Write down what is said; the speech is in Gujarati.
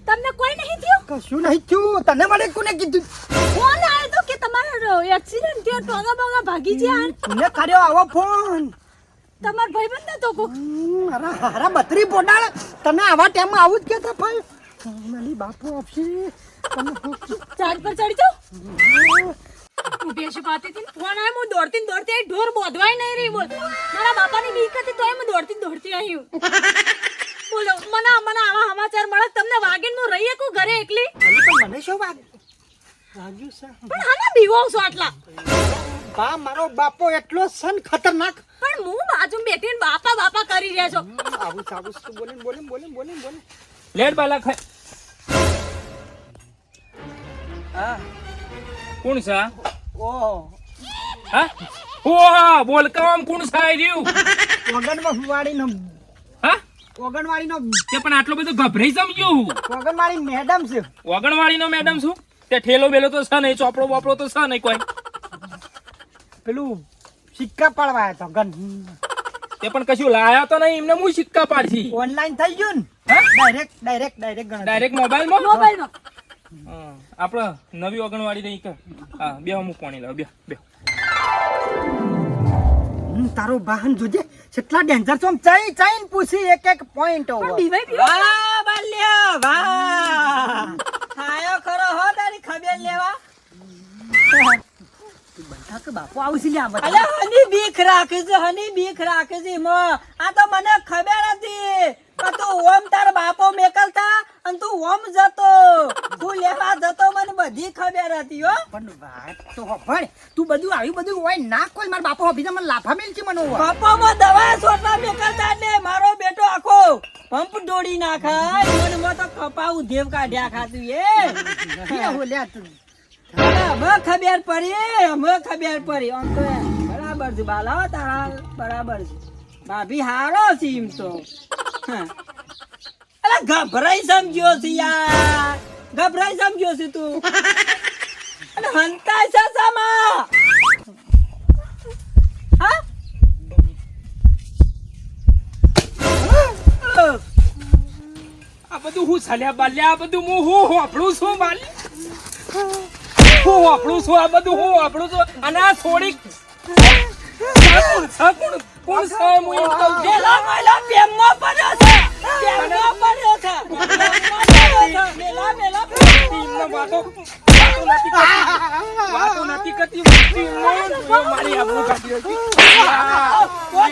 તમને કોઈ નહીં થયું? કશું નહીં થયું. તને મને કોને કીધું? ફોન આવ્યો તો કે તમારો એક્સિડન્ટ થયો, ટોગા બોગા ભાગી ગયા. કોને કર્યો આવો ફોન? તમાર ભાઈબંધ નતો કોક? હારા બત્રી પોડાળ. તને આવા ટાઈમમાં આવું જ કહેતા ભાઈ. મારી બાપુ આપશે. ચાર્જ પર ચડી જાઓ. હું બેસી પાતી હતી, ફોન આવ્યો, હું દોડતી ને દોડતી આવી, ઢોર બોધવાય નહીં રહી. બોલ, મારા બાપાની બીક હતી તોય હું દોડતી ને દોડતી આવી. બોલો, મને આવા સમાચાર મળે તમને વાગીને હું રહી શકું ઘરે એકલી? પણ મને શું વાગ્યું છે? પણ હાના બીવો છો આટલા? બા મારો બાપો એટલો સન ખતરનાક. પણ હું બાજુ બેઠીને બાપા કરી રહ્યા છો. આવું બોલે. લેટ બાલા ખાય. હા કોણ છે? ઓહ હા ઓહ બોલ કામ કોણ સાય રહ્યું? ઓગણમાં વાળીનો હા ઓગણવાળીનો તે પણ આટલો બધો ગભરાઈ સમજ્યો હું. ઓગણવાળી મેડમ છે. ઓગણવાળીનો મેડમ છું તે ઠેલો બેલો તો છે નહીં, ચોપડો બોપડો તો છે નહીં કોઈ. પેલું સિક્કા પાડવા આવ્યો તો ગન. તે પણ કશું લાયા તો નહીં, એમને હું સિક્કા પાડશી. ઓનલાઈન થઈ ગયું ને? હા ડાયરેક્ટ ડાયરેક્ટ મોબાઈલમાં. મોબાઈલમાં આપણે નવી ઓગણવાળી નહીં કે હા બે અમુક પાણી લાવ બે તારો વાહન જોજે કેટલા ડેન્જર છો. ચાઈ પૂછી એક પોઈન્ટ પણ બીવાય બીવાય. વાહ બાલ્યા વાહ આયો ખરો હો તારી ખબર લેવા. બાપુ આવશે લે આ અલે હની બીક રાખે છે મો. આ તો મને ખબર હતી કે તું ઓમ તાર બાપો મેકલતા અને તું ઓમ જતો, તું લેવા જતો, મને બધી ખબર હતી હો. પણ વાત તો હોભળ. તું બધું આવ્યું બધું હોય ના કોઈ મારા બાપો હબીજા મને લાફા મેલ છે મને હોય. કપામાં દવા છોડવા મેકલતા ને મારો બેટો આખો પંપ દોડી નાખાય. મને મો તો કપાવું દેવ કાઢ્યા ખાતું એ. અમે ખબર પડી આમ તો બરાબર છે બાલા તારા બરાબર છે. ભાભી હારો છે એમ તો. અરે ગભરાઈ સમજ્યો છે યાર, ગભરાઈ સમજ્યો છે તું. અને હંતાય છે સામા. હા આ બધું હું ચાલ્યા બાલ્યા, આ બધું હું વાપરું છું બાલી, હું વાપરું છું આ બધું, હું વાપરું છું. અને આ થોડીક કોણ છે હું એમ કહું છું. પેલા મેલા પ્રેમમાં પડ્યો છે, ટીમનો વાતો નથી કરતી, મારી આબરૂ કાઢી હતી.